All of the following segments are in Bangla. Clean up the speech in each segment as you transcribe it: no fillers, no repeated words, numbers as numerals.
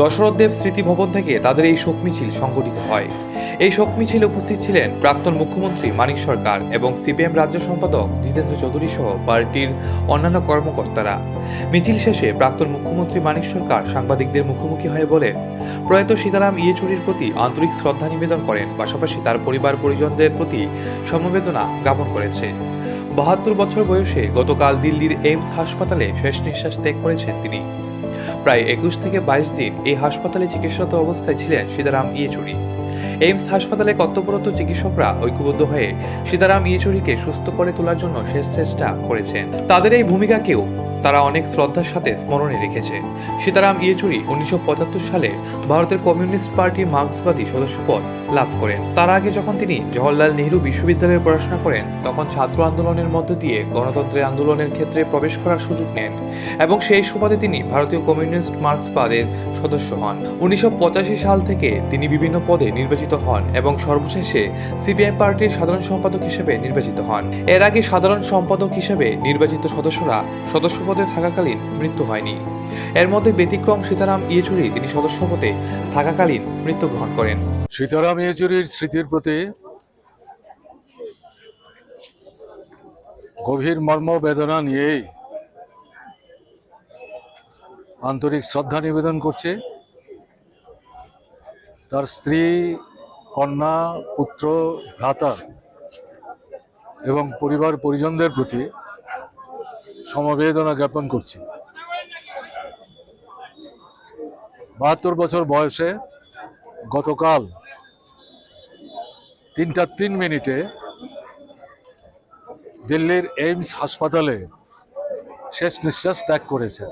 দশরথ দেব স্মৃতি ভবন থেকে তাদের এই শোক মিছিল সংগঠিত হয়। এই শোক মিছিলে উপস্থিত ছিলেন প্রাক্তন মুখ্যমন্ত্রী মানিক সরকার এবং সিপিএম রাজ্য সম্পাদক জিতেন্দ্র চৌধুরী সহ পার্টির অন্যান্য কর্মকর্তারা। মিছিল শেষে প্রাক্তন মুখ্যমন্ত্রী মানিক সরকার সাংবাদিকদের মুখোমুখি হয়ে বলেন, প্রয়াত সীতারাম ইয়েচুরির প্রতি আন্তরিক শ্রদ্ধা নিবেদন করেন, পাশাপাশি তার পরিবার পরিজনদের প্রতি সমবেদনা জ্ঞাপন করেছে। ৭২ বছর বয়সে গতকাল দিল্লির এইমস হাসপাতালে শেষ নিঃশ্বাস ত্যাগ করেছেন তিনি। প্রায় ২১ থেকে ২২ দিন এই হাসপাতালে চিকিৎসারত অবস্থায় ছিলেন সীতারাম ইয়েচুরি। এইমস হাসপাতালে কর্তব্যরত চিকিৎসকরা ঐক্যবদ্ধ হয়ে সীতারাম ইয়েচুরিকে সুস্থ করে তোলার জন্য শেষ চেষ্টা করেছেন। তাদের এই ভূমিকাকেও তারা অনেক শ্রদ্ধার সাথে স্মরণে রেখেছে। সীতারাম ইয়েচুরি ১৯৭৫ সালে ভারতের কমিউনিস্ট পার্টির মার্ক্সবাদী সদস্যপদ লাভ করেন। তার আগে যখন তিনি জওহরলাল নেহরু বিশ্ববিদ্যালয়ে পড়াশোনা করেন, তখন ছাত্র আন্দোলনের মধ্য দিয়ে গণতন্ত্রের আন্দোলনের ক্ষেত্রে প্রবেশ করার সুযোগ নেন এবং সেই সুবাদে তিনি ভারতীয় কমিউনিস্ট মার্ক্সবাদের সদস্য হন। ১৯৮৫ সাল থেকে তিনি বিভিন্ন পদে নির্বাচিত হন এবং সর্বশেষে সিপিআই পার্টির সাধারণ সম্পাদক হিসেবে নির্বাচিত হন। এর আগে সাধারণ সম্পাদক হিসেবে নির্বাচিত সদস্যরা সদস্য পদে থাকাকালীন মৃত্যু হয়নি। এর মধ্যে ব্যতিক্রম সীতারাম ইয়েচুরি, তিনি সদস্য পদে থাকাকালীন মৃত্যুগ্রহণ করেন। সীতারাম ইয়েচুরির স্মৃতির প্রতি গভীর মর্মবেদনা নিয়েই আন্তরিক শ্রদ্ধা নিবেদন করছে তার স্ত্রী, কন্যা, পুত্র, ভ্রাতা এবং পরিবার পরিজনদের প্রতি সমবেদনা জ্ঞাপন করছি। ৭২ বছর বয়সে গতকাল ৩টা ৩ মিনিটে দিল্লির এইমস হাসপাতালে শেষ নিঃশ্বাস ত্যাগ করেছেন।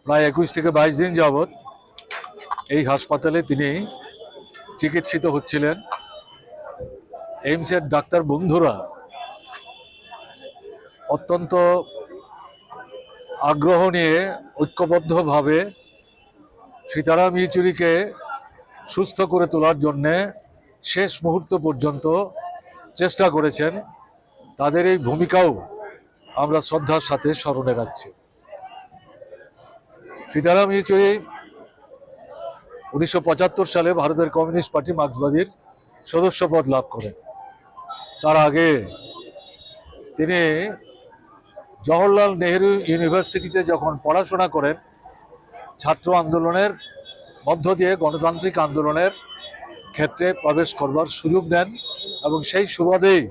প্রায় ২১ থেকে ২২ দিন যাবৎ এই হাসপাতালে তিনি চিকিৎসিত হচ্ছিলেন। এইমসের ডাক্তার বন্ধুরা অত্যন্ত আগ্রহ নিয়ে ঐক্যবদ্ধভাবে সীতারাম ইয়েচুরিকে সুস্থ করে তোলার জন্যে শেষ মুহূর্ত পর্যন্ত চেষ্টা করেছেন। তাদের এই ভূমিকাও আমরা শ্রদ্ধার সাথে স্মরণে রাখছি। সীতারাম ইয়েচুরি ১৯৭৫ সালে ভারতের কমিউনিস্ট পার্টি মার্ক্সবাদীর সদস্যপদ লাভ করেন। তার আগে তিনি জওহরলাল নেহরু ইউনিভার্সিটিতে যখন পড়াশোনা করেন, ছাত্র আন্দোলনের মধ্য দিয়ে গণতান্ত্রিক আন্দোলনের ক্ষেত্রে প্রবেশ করবার সুযোগ নেন এবং সেই সুবাদেই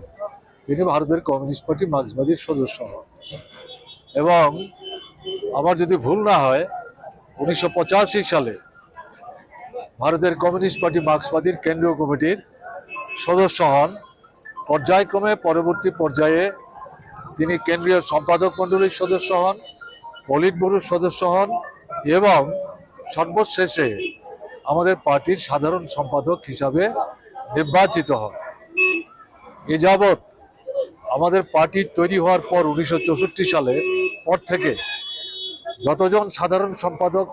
তিনি ভারতের কমিউনিস্ট পার্টি মার্ক্সবাদীর সদস্য হন। এবং আমার যদি ভুল না হয়, ১৯৮৫ সালে ভারতের কমিউনিস্ট পার্টি মার্ক্সবাদীর কেন্দ্রীয় কমিটির সদস্য হন। পর্যায়ক্রমে পরবর্তী পর্যায়ে তিনি কেন্দ্রীয় সম্পাদক মণ্ডলীর সদস্য হন, পলিট ব্যুরোর সদস্য হন এবং সর্বশেষে আমাদের পার্টির সাধারণ সম্পাদক হিসাবে নির্বাচিত হন। এ যাবৎ আমাদের পার্টি তৈরি হওয়ার পর ১৯৬৪ সালে পর থেকে যতজন সাধারণ সম্পাদক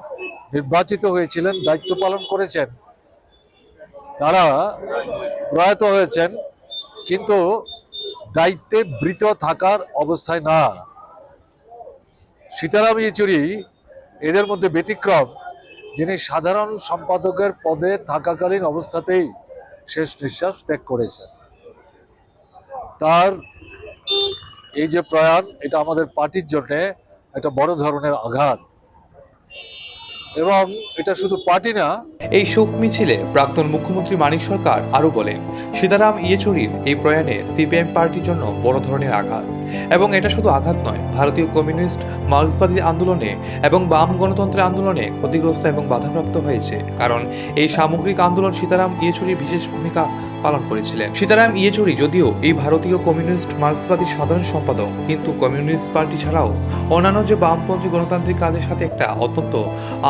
নির্বাচিত হয়েছিলেন, দায়িত্ব পালন করেছেন, তারা প্রয়াত হয়েছেন, কিন্তু দায়িত্বে বৃত থাকার অবস্থায় না। সীতারাম ইয়েচুরি এদের মধ্যে ব্যতিক্রম, যিনি সাধারণ সম্পাদকের পদে থাকাকালীন অবস্থাতেই শেষ নিঃশ্বাস ত্যাগ করেছেন। তার এই যে প্রয়াণ, এটা আমাদের পার্টির জন্য একটা বড় ধরনের আঘাত, এবং এটা শুধু পার্টি না। এই শোক মিছিলে প্রাক্তন মুখ্যমন্ত্রী মানিক সরকার আরও বলেন, সীতারাম ইয়েচুরির এই প্রয়াণে সিপিএম পার্টির জন্য বড় ধরনের আঘাত, এবং এটা শুধু আঘাত নয়, ভারতীয় কমিউনিস্ট মার্ক্সবাদী আন্দোলনে এবং বাম গণতন্ত্রের আন্দোলনে ক্ষতিগ্রস্ত এবং বাধাপ্রাপ্ত হয়েছে। কারণ এই সামগ্রিক আন্দোলন সীতারাম ইয়েচুরির বিশেষ ভূমিকা পালন করেছিলেন। সীতারাম ইয়েচুরি যদিও এই ভারতীয় কমিউনিস্ট মার্ক্সবাদী সাধারণ সম্পাদক, কিন্তু কমিউনিস্ট পার্টি ছাড়াও অন্যান্য যে বামপন্থী গণতান্ত্রিক কাজের সাথে একটা অত্যন্ত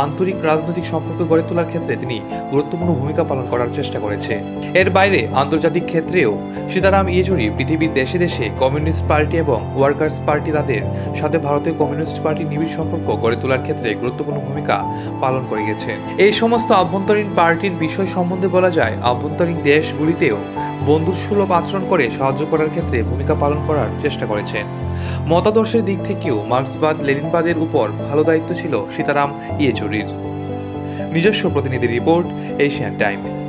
আন্তরিক রাজনৈতিক সম্পর্ক গড়ে তোলার ক্ষেত্রে তিনি গুরুত্বপূর্ণ ভূমিকা পালন করার চেষ্টা করেছে। এর বাইরে আন্তর্জাতিক ক্ষেত্রেও সীতারাম ইয়েচুরি পৃথিবীর দেশে দেশে কমিউনিস্ট পার্টি এবং ওয়ার্কার্স পার্টি তাদের সাথে ভারতের কমিউনিস্ট পার্টির নিবিড় সম্পর্ক গড়ে তোলার ক্ষেত্রে গুরুত্বপূর্ণ ভূমিকা পালন করে গেছেন। এই সমস্ত আভ্যন্তরীণ পার্টির বিষয় সম্বন্ধে বলা যায়, আভ্যন্তরীণ দেশগুলিতেও বন্ধুসুলভ আচরণ করে সাহায্য করার ক্ষেত্রে ভূমিকা পালন করার চেষ্টা করেছেন। মতাদর্শের দিক থেকেও মার্ক্সবাদ লেনিনবাদের উপর ভালো দায়িত্ব ছিল সীতারাম ইয়েচুরির। নিজস্ব প্রতিনিধি রিপোর্ট, এশিয়ান টাইমস।